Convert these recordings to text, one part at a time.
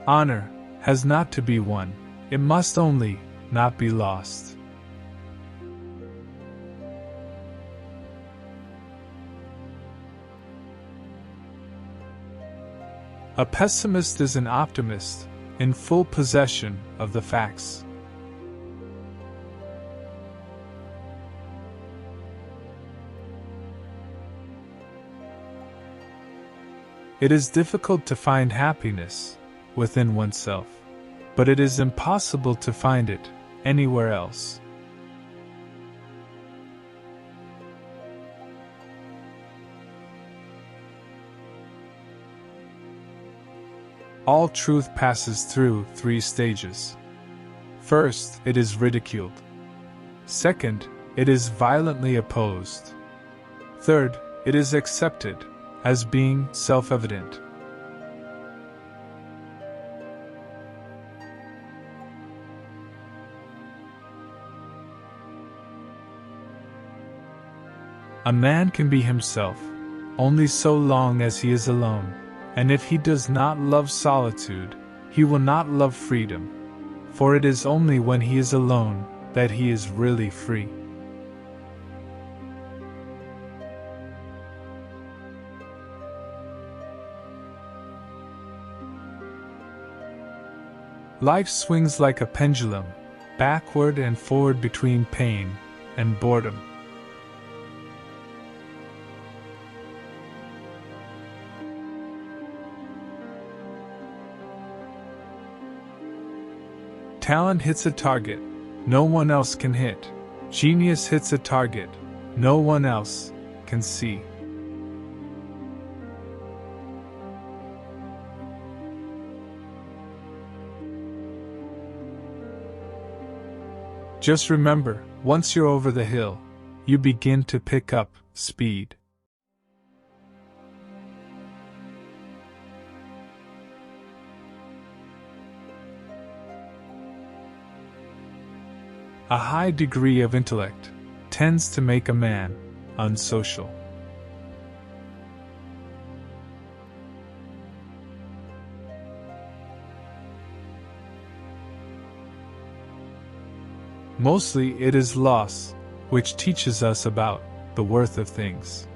Honor has not to be won, it must only not be lost. A pessimist is an optimist, in full possession of the facts. It is difficult to find happiness within oneself, but it is impossible to find it anywhere else. All truth passes through 3 stages. First, it is ridiculed. Second, it is violently opposed. Third, it is accepted as being self-evident. A man can be himself only so long as he is alone, and if he does not love solitude, he will not love freedom, for it is only when he is alone that he is really free. Life swings like a pendulum, backward and forward between pain and boredom. Talent hits a target no one else can hit. Genius hits a target no one else can see. Just remember, once you're over the hill, you begin to pick up speed. A high degree of intellect tends to make a man unsocial. Mostly it is loss which teaches us about the worth of things.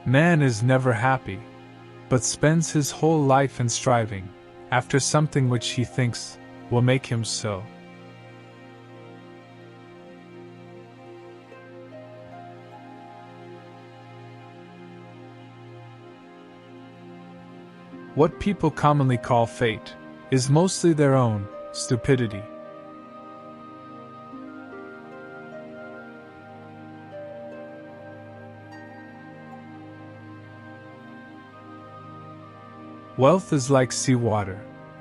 Man is never happy, but spends his whole life in striving after something which he thinks will make him so. What people commonly call fate is mostly their own stupidity. Wealth is like seawater.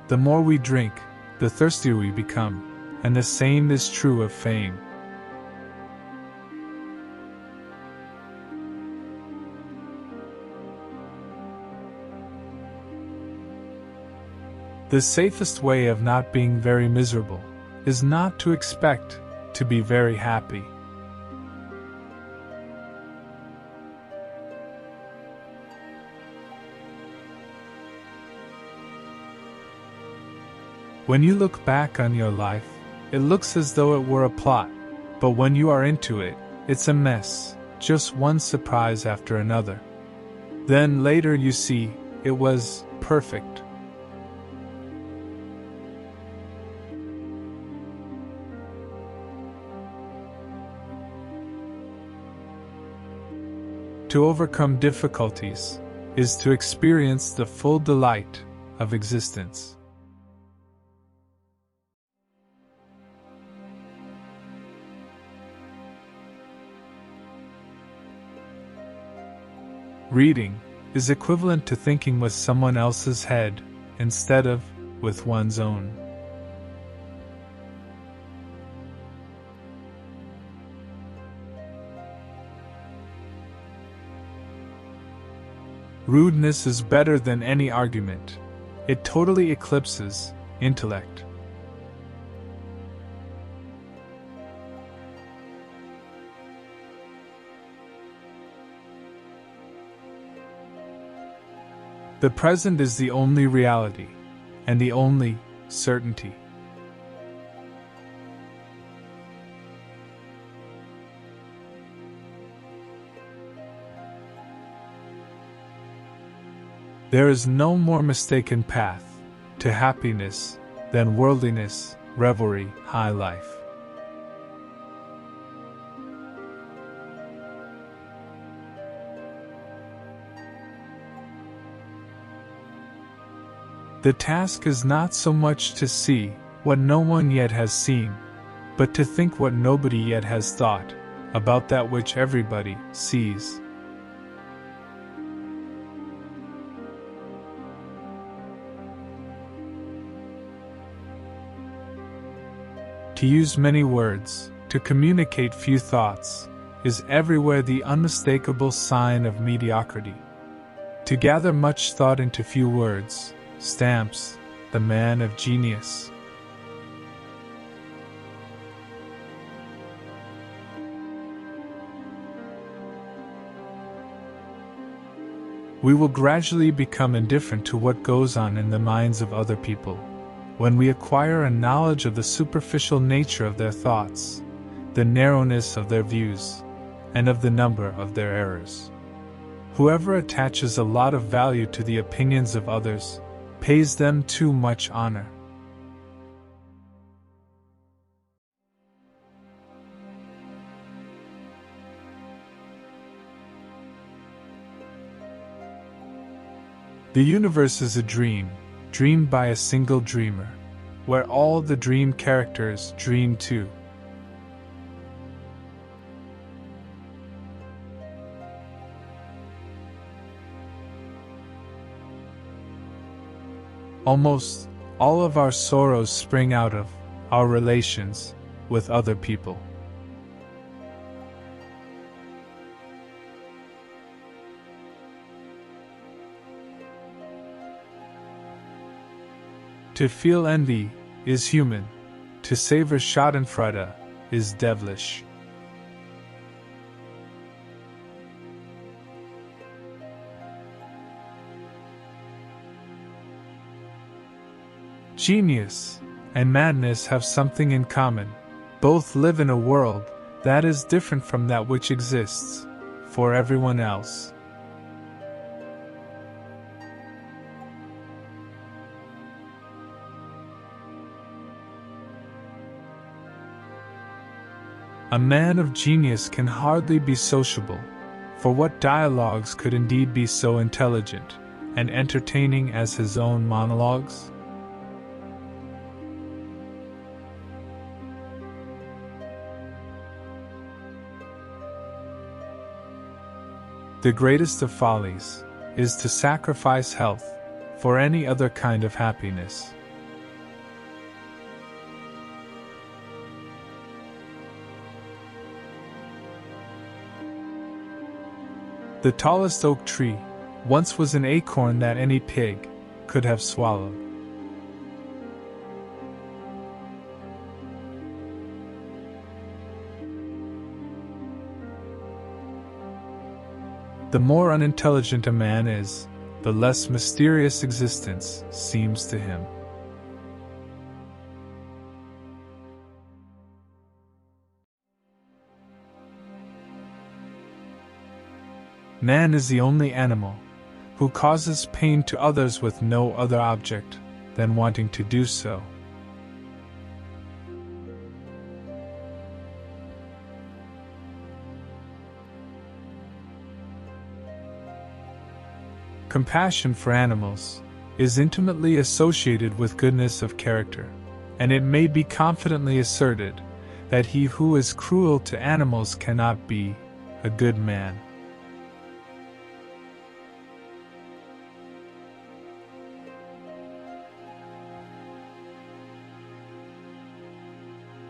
The more we drink, the thirstier we become, and the same is true of fame. The safest way of not being very miserable is not to expect to be very happy. When you look back on your life, it looks as though it were a plot, but when you are into it, it's a mess, just one surprise after another. Then later you see, it was perfect. To overcome difficulties is to experience the full delight of existence. Reading is equivalent to thinking with someone else's head instead of with one's own. Rudeness is better than any argument. It totally eclipses intellect. The present is the only reality, and the only certainty. There is no more mistaken path to happiness than worldliness, revelry, high life. The task is not so much to see what no one yet has seen, but to think what nobody yet has thought about that which everybody sees. To use many words, to communicate few thoughts, is everywhere the unmistakable sign of mediocrity. To gather much thought into few words stamps the man of genius. We will gradually become indifferent to what goes on in the minds of other people, when we acquire a knowledge of the superficial nature of their thoughts, the narrowness of their views, and of the number of their errors. Whoever attaches a lot of value to the opinions of others pays them too much honor. The universe is a dream, dreamed by a single dreamer, where all the dream characters dream too. Almost all of our sorrows spring out of our relations with other people. To feel envy is human, to savor schadenfreude is devilish. Genius and madness have something in common. Both live in a world that is different from that which exists for everyone else. A man of genius can hardly be sociable, for what dialogues could indeed be so intelligent and entertaining as his own monologues? The greatest of follies is to sacrifice health for any other kind of happiness. The tallest oak tree once was an acorn that any pig could have swallowed. The more unintelligent a man is, the less mysterious existence seems to him. Man is the only animal who causes pain to others with no other object than wanting to do so. Compassion for animals is intimately associated with goodness of character, and it may be confidently asserted that he who is cruel to animals cannot be a good man.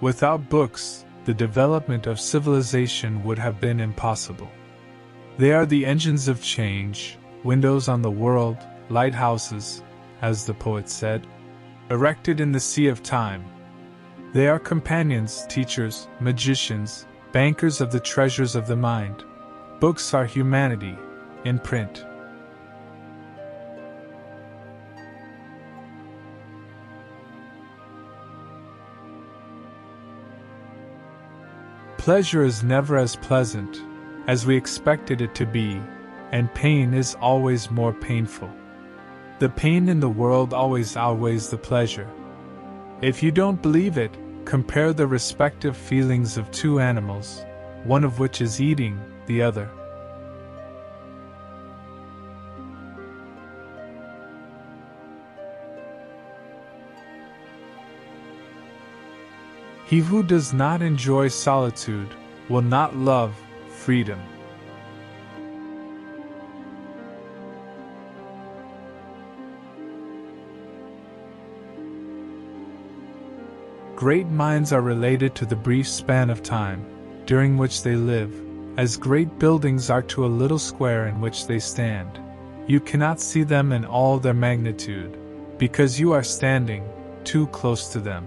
Without books, the development of civilization would have been impossible. They are the engines of change, windows on the world, lighthouses, as the poet said, erected in the sea of time. They are companions, teachers, magicians, bankers of the treasures of the mind. Books are humanity, in print. pleasure is never as pleasant as we expected it to be, and pain is always more painful. The pain in the world always outweighs the pleasure. If you don't believe it, compare the respective feelings of two animals, one of which is eating the other. He who does not enjoy solitude will not love freedom. Great minds are related to the brief span of time during which they live, as great buildings are to a little square in which they stand. You cannot see them in all their magnitude, because you are standing too close to them.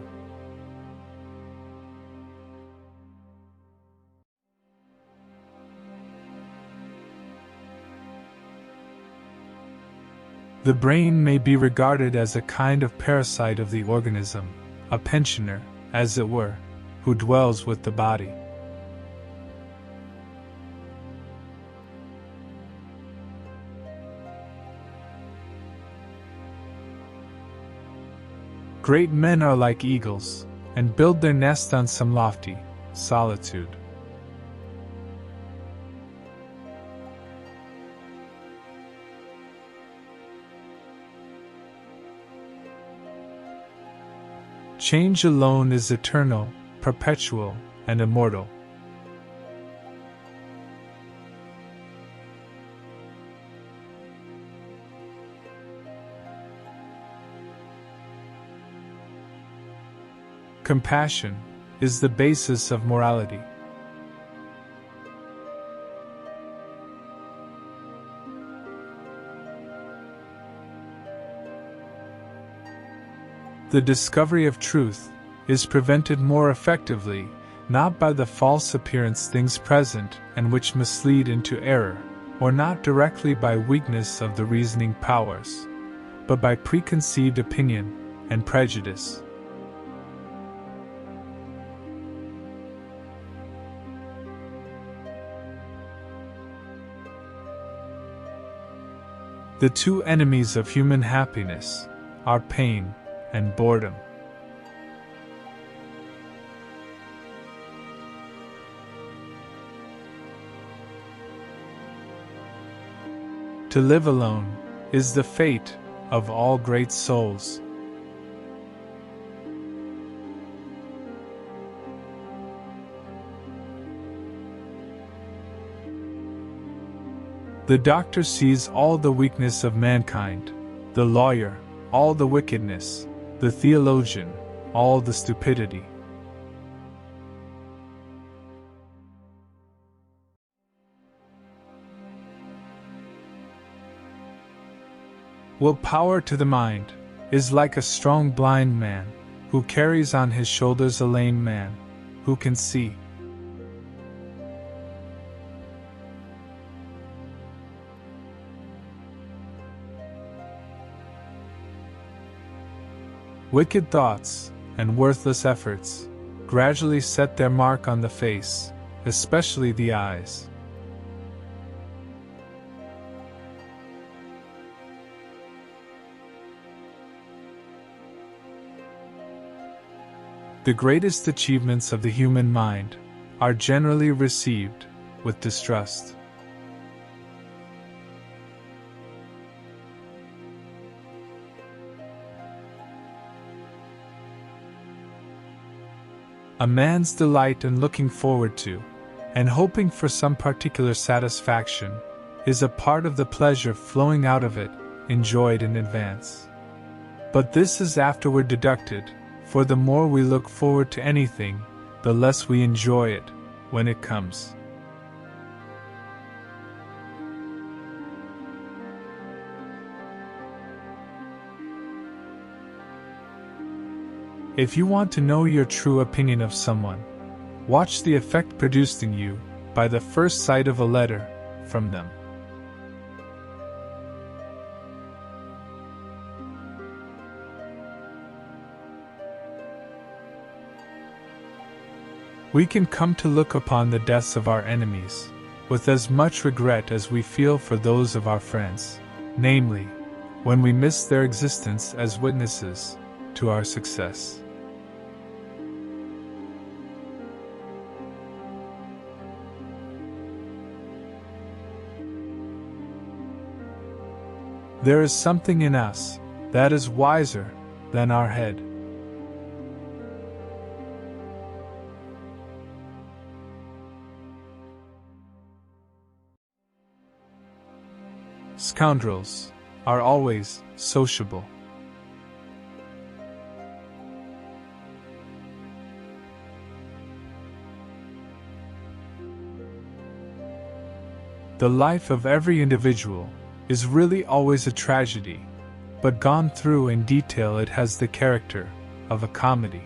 The brain may be regarded as a kind of parasite of the organism, a pensioner, as it were, who dwells with the body. Great men are like eagles, and build their nest on some lofty solitude. Change alone is eternal, perpetual, and immortal. Compassion is the basis of morality. The discovery of truth is prevented more effectively, not by the false appearance things present and which mislead into error, or not directly by weakness of the reasoning powers, but by preconceived opinion and prejudice. The two enemies of human happiness are pain and boredom. To live alone is the fate of all great souls. The doctor sees all the weakness of mankind, the lawyer, all the wickedness, the theologian, all the stupidity. Willpower to the mind is like a strong blind man who carries on his shoulders a lame man who can see. Wicked thoughts and worthless efforts gradually set their mark on the face, especially the eyes. The greatest achievements of the human mind are generally received with distrust. A man's delight in looking forward to, and hoping for some particular satisfaction, is a part of the pleasure flowing out of it, enjoyed in advance. But this is afterward deducted, for the more we look forward to anything, the less we enjoy it when it comes. If you want to know your true opinion of someone, watch the effect produced in you by the first sight of a letter from them. We can come to look upon the deaths of our enemies with as much regret as we feel for those of our friends, namely, when we miss their existence as witnesses to our success. There is something in us that is wiser than our head. Scoundrels are always sociable. The life of every individual is really always a tragedy, but gone through in detail it has the character of a comedy.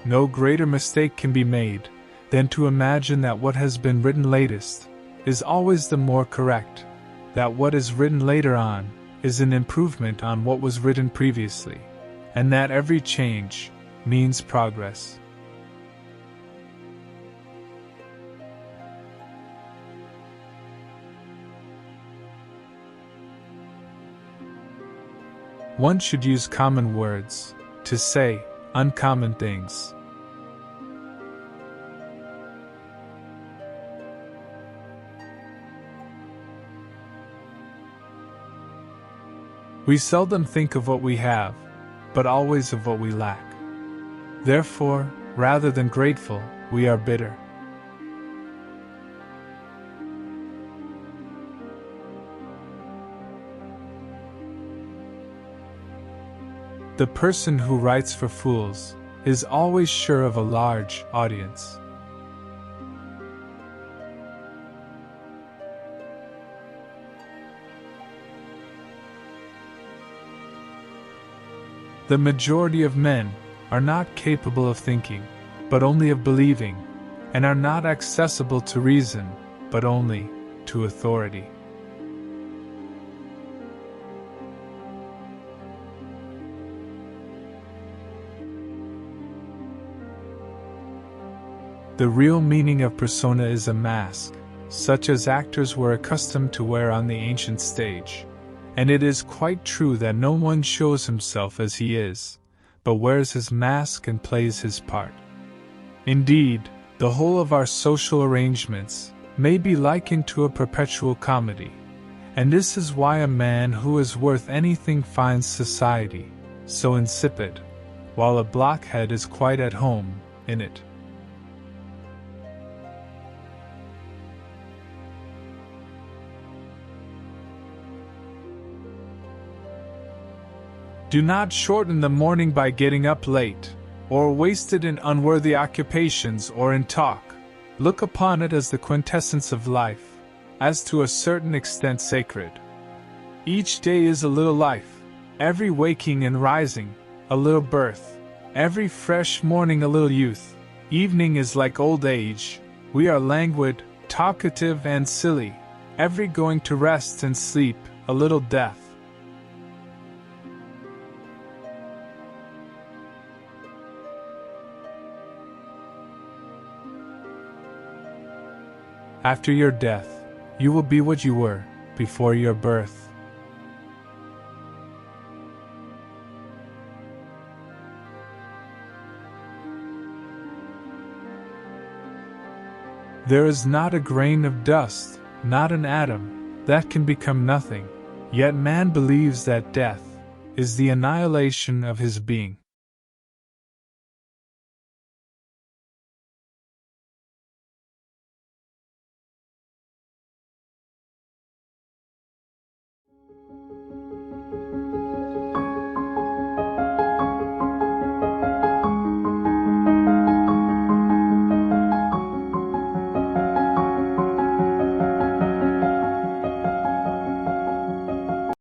No greater mistake can be made than to imagine that what has been written latest is always the more correct, that what is written later on is an improvement on what was written previously, and that every change means progress. One should use common words to say uncommon things. We seldom think of what we have, but always of what we lack. Therefore, rather than grateful, we are bitter. The person who writes for fools is always sure of a large audience. The majority of men are not capable of thinking, but only of believing, and are not accessible to reason, but only to authority. The real meaning of persona is a mask, such as actors were accustomed to wear on the ancient stage, and it is quite true that no one shows himself as he is, but wears his mask and plays his part. Indeed, the whole of our social arrangements may be likened to a perpetual comedy, and this is why a man who is worth anything finds society so insipid, while a blockhead is quite at home in it. Do not shorten the morning by getting up late, or waste it in unworthy occupations or in talk. Look upon it as the quintessence of life, as to a certain extent sacred. Each day is a little life, every waking and rising, a little birth, every fresh morning a little youth. Evening is like old age, we are languid, talkative and silly, every going to rest and sleep, a little death. After your death, you will be what you were before your birth. There is not a grain of dust, not an atom, that can become nothing, yet man believes that death is the annihilation of his being.